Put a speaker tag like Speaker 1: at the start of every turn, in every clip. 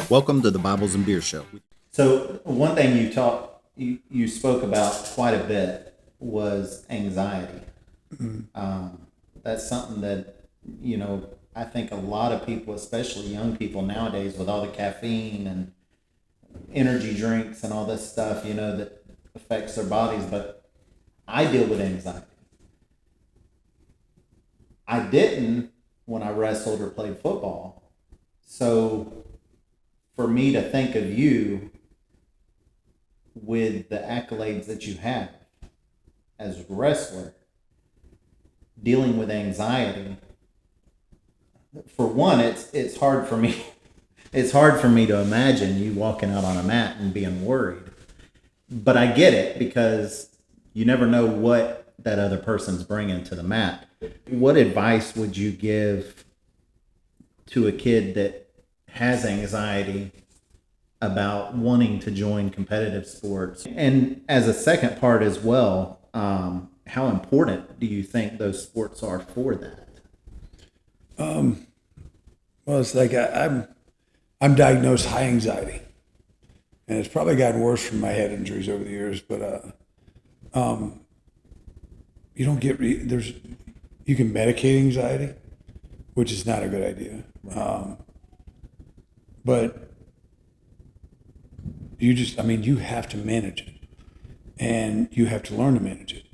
Speaker 1: Welcome to the Bibles and Beer Show.
Speaker 2: So one thing you spoke about quite a bit was anxiety. That's something that, I think a lot of people, especially young people nowadays, with all the caffeine and energy drinks and all this stuff, that affects their bodies. But I deal with anxiety. I didn't when I wrestled or played football. So for me to think of you with the accolades that you have as a wrestler, dealing with anxiety, for one, it's hard for me. It's hard for me to imagine you walking out on a mat and being worried. But I get it, because you never know what that other person's bringing to the mat. What advice would you give to a kid that has anxiety about wanting to join competitive sports? And as a second part as well, how important do you think those sports are for that?
Speaker 3: Well, it's like I'm diagnosed high anxiety, and it's probably gotten worse from my head injuries over the years. But you don't get you can medicate anxiety, which is not a good idea. But you have to manage it, and you have to learn to manage it,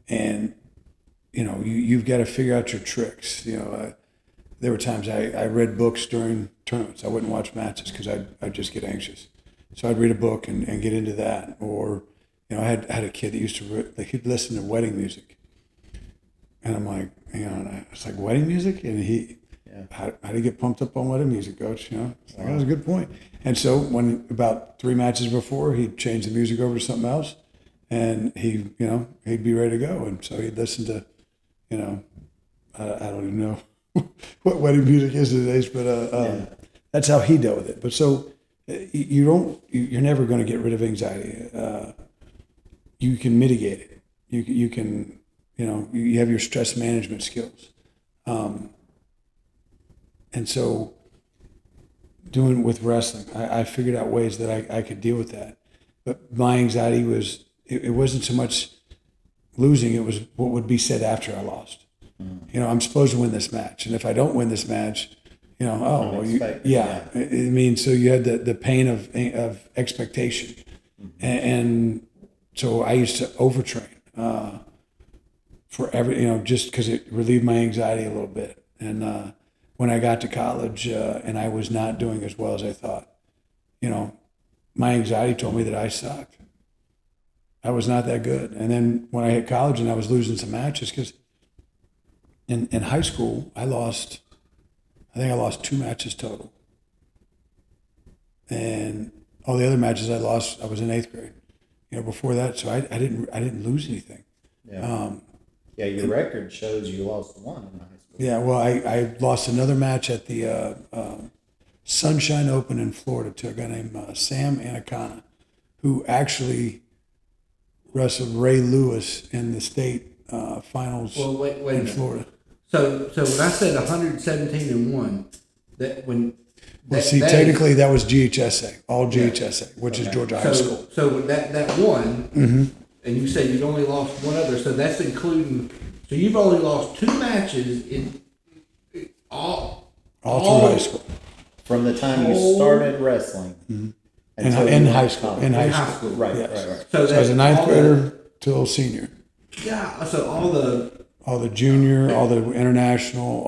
Speaker 3: and you've got to figure out your tricks. There were times I read books during tournaments. I wouldn't watch matches because I'd just get anxious. So I'd read a book and get into that. Or, I had a kid that used to, he'd listen to wedding music. And I'm like, it's like, wedding music? And how do you get pumped up on wedding music, Coach? It's like, that was a good point. And so when about 3 matches before, he'd change the music over to something else, and he'd be ready to go. And so he'd listen to, I don't even know what wedding music is these days, but that's how he dealt with it. But so you're never going to get rid of anxiety. You can mitigate it. You can, you have your stress management skills. And so doing with wrestling, I figured out ways that I could deal with that. But my anxiety was, it wasn't so much losing, it was what would be said after I lost. I'm supposed to win this match, and if I don't win this match, so you had the pain of expectation, and so I used to overtrain for just because it relieved my anxiety a little bit. And when I got to college and I was not doing as well as I thought, my anxiety told me that I sucked. I was not that good. And then when I hit college and I was losing some matches, because in high school, I think I lost 2 matches total. And all the other matches I lost, I was in 8th grade. Before that, so I didn't lose anything.
Speaker 2: Yeah. Your record shows you lost 1 in high school.
Speaker 3: Yeah, well, I lost another match at the Sunshine Open in Florida to a guy named Sam Anacana, who actually wrestled Ray Lewis in the state finals in Florida.
Speaker 4: So when I said 117-1,
Speaker 3: technically that was GHSA, all GHSA, which is Georgia High School.
Speaker 4: So that one, and you said you'd only lost 1 other, so that's including. So you've only lost 2 matches in all
Speaker 3: through high school.
Speaker 2: From the time you started wrestling.
Speaker 3: In high school.
Speaker 4: In high school.
Speaker 2: Right.
Speaker 3: So as a 9th grader till senior.
Speaker 4: Yeah. So all the
Speaker 3: junior, all the international,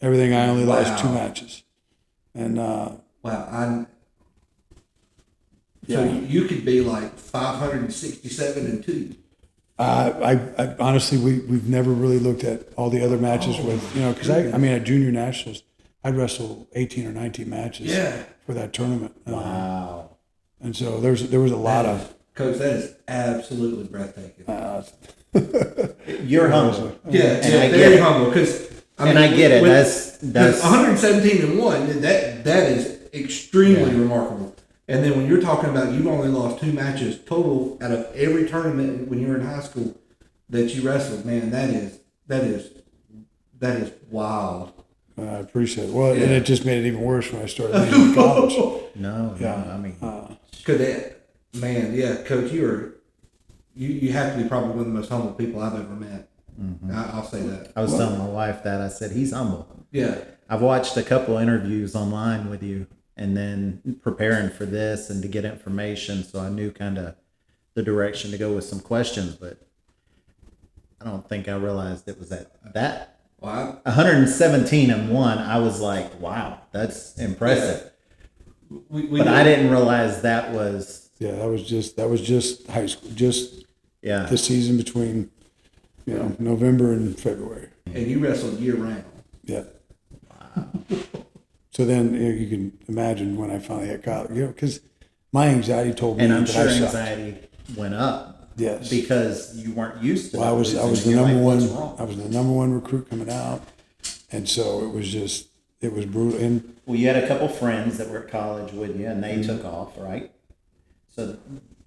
Speaker 3: everything. I only lost 2 matches. And
Speaker 4: so you could be like 567-2.
Speaker 3: I honestly, we've never really looked at all the other matches because at junior nationals, I'd wrestle 18 or 19 matches for that tournament.
Speaker 2: Wow.
Speaker 3: And so there was a lot of.
Speaker 4: Coach, that is absolutely breathtaking.
Speaker 2: You're humble.
Speaker 4: Yeah, very humble.
Speaker 2: I get it. That's
Speaker 4: 117-1. That is extremely remarkable. And then when you're talking about you've only lost 2 matches total out of every tournament when you were in high school, that you wrestled, man, that is wild.
Speaker 3: I appreciate it. Well, and it just made it even worse when I started leaving college.
Speaker 2: No,
Speaker 3: Yeah.
Speaker 2: I mean,
Speaker 4: Cadet, man, yeah, Coach, you have to be probably one of the most humble people I've ever met. I'll say that.
Speaker 2: I was telling my wife that. I said, he's humble.
Speaker 4: Yeah.
Speaker 2: I've watched a couple interviews online with you and then preparing for this and to get information. So I knew kind of the direction to go with some questions, but I don't think I realized it was that
Speaker 4: Well,
Speaker 2: 117-1. I was like, wow, that's impressive.
Speaker 4: we
Speaker 2: I didn't realize that was,
Speaker 3: Yeah, that was just high school, just
Speaker 2: yeah.
Speaker 3: the season between, November and February.
Speaker 4: and you wrestled year round.
Speaker 3: Yeah. So then you can imagine when I finally had college, because my anxiety told me
Speaker 2: And I'm
Speaker 3: that
Speaker 2: sure
Speaker 3: I sucked.
Speaker 2: anxiety went up.
Speaker 3: Yes.
Speaker 2: Because you weren't used to
Speaker 3: Well, I was
Speaker 2: losing.
Speaker 3: the
Speaker 2: You're
Speaker 3: number
Speaker 2: like,
Speaker 3: one.
Speaker 2: "What's wrong?"
Speaker 3: I was the number one recruit coming out, and so it was brutal. And
Speaker 2: Well, you had a couple friends that were at college with you, and they took off, right? So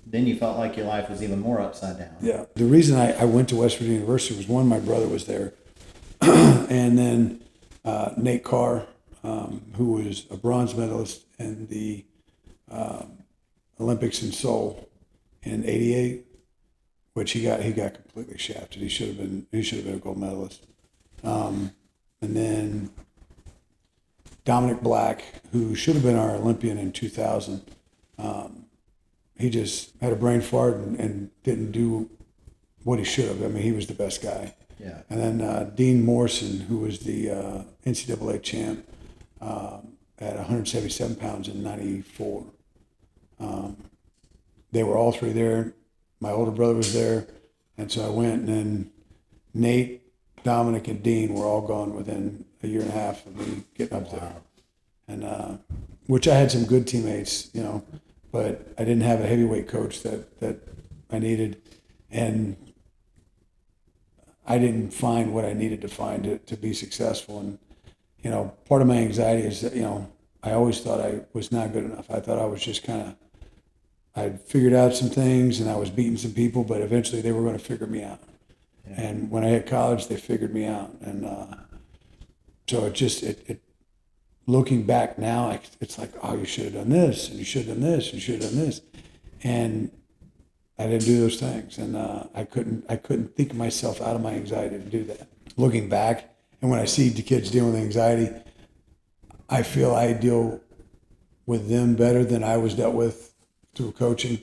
Speaker 2: then you felt like your life was even more upside down.
Speaker 3: yeah, the reason I went to West Virginia University was one, my brother was there, and then Nate Carr, who was a bronze medalist in the Olympics in Seoul in '88. Which he got completely shafted. He should have been a gold medalist. And then Dominic Black, who should have been our Olympian in 2000, he just had a brain fart and didn't do what he should have. I mean, he was the best guy.
Speaker 2: Yeah.
Speaker 3: And then Dean Morrison, who was the NCAA champ at 177 pounds in '94. They were all three there. My older brother was there, and so I went, and then Nate, Dominic, and Dean were all gone within a year and a half of me getting up there. And which I had some good teammates, but I didn't have a heavyweight coach that I needed, and I didn't find what I needed to find to be successful. And part of my anxiety is that I always thought I was not good enough. I thought I was just I'd figured out some things and I was beating some people, but eventually they were going to figure me out. Yeah. And when I hit college, they figured me out. And so it looking back now, it's like, oh, you should have done this, and you should have done this, and you should have done this. And I didn't do those things. And I couldn't think myself out of my anxiety to do that. Looking back, and when I see the kids dealing with anxiety, I feel I deal with them better than I was dealt with through coaching.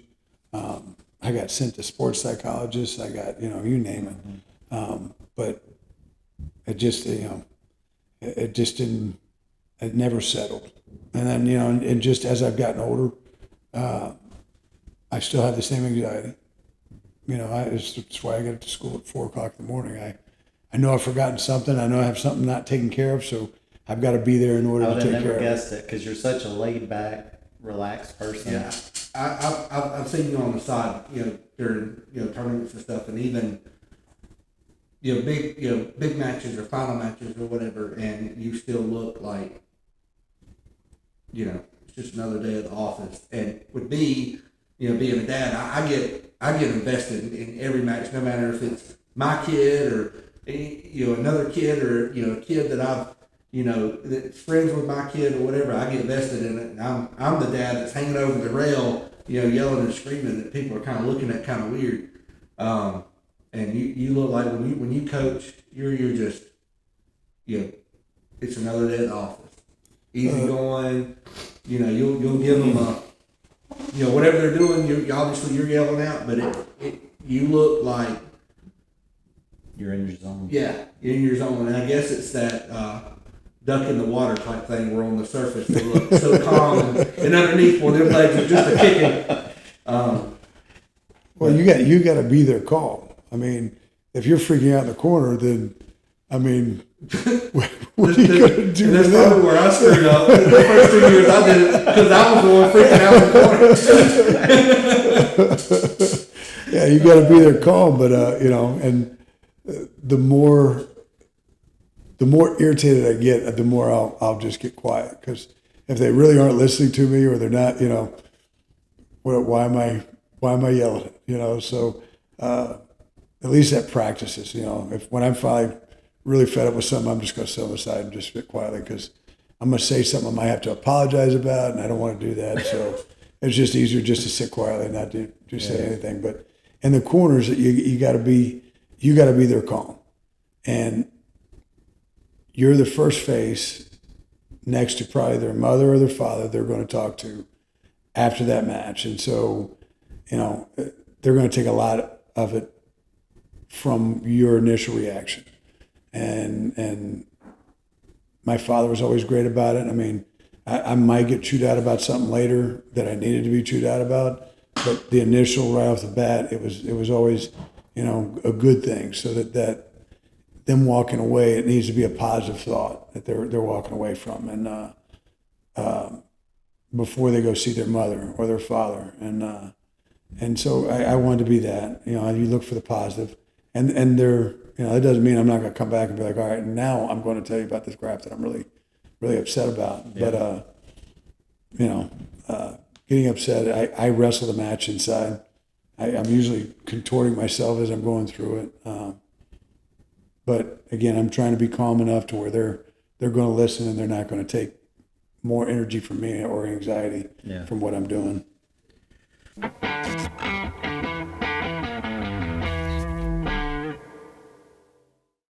Speaker 3: I got sent to sports psychologists. I got, you name it. But it just, it just didn't, it never settled. And then, and just as I've gotten older, I still have the same anxiety. It's why I get up to school at 4:00 in the morning. I know I've forgotten something. I know I have something not taken care of. So I've got to be there in order to take care of it. I would have
Speaker 2: never guessed it because you're such a laid back, relaxed person.
Speaker 4: Yeah. I've seen you on the side, during tournaments and stuff, and even big matches or final matches or whatever, and you still look like it's just another day at the office. And with me, being a dad, I get invested in every match, no matter if it's my kid or another kid or a kid that I've that's friends with my kid or whatever. I get invested in it, and I'm the dad that's hanging over the rail, yelling and screaming that people are kind of looking at kind of weird. And you look like when you coach, you're just it's another day at the office, easy going. You'll give them whatever they're doing. Obviously you're yelling out, but you look like
Speaker 2: you're in your zone.
Speaker 4: Yeah, you're in your zone, and I guess it's that. Duck in the water type thing where on the surface they look so calm and underneath one of their legs is just a kicking.
Speaker 3: Well, you got to be their call. I mean, if you're freaking out in the corner, then what are you going to do?
Speaker 4: That's probably where I screwed up. The first 2 years I did it because I was the one freaking out in the corner.
Speaker 3: Yeah, you got to be their call, but and the more irritated I get, the more I'll just get quiet. Because if they really aren't listening to me or they're not, why am I yelling? So at least at practices, when I'm finally really fed up with something, I'm just going to set them aside and just sit quietly because I'm going to say something I might have to apologize about, and I don't want to do that. So it's just easier just to sit quietly and not do say anything. But in the corners, you got to be their calm, and you're the first face next to probably their mother or their father they're going to talk to after that match, and so they're going to take a lot of it from your initial reaction. And my father was always great about it. I mean, I might get chewed out about something later that I needed to be chewed out about, but the initial right off the bat, it was always, a good thing. So that them walking away, it needs to be a positive thought that they're walking away from, and before they go see their mother or their father, and so I wanted to be that. You look for the positive, and they're. It doesn't mean I'm not going to come back and be like, all right, now I'm going to tell you about this crap that I'm really, really upset about. Yeah. But, getting upset, I wrestle the match inside. I'm usually contorting myself as I'm going through it. But again, I'm trying to be calm enough to where they're going to listen and they're not going to take more energy from me or anxiety from what I'm doing.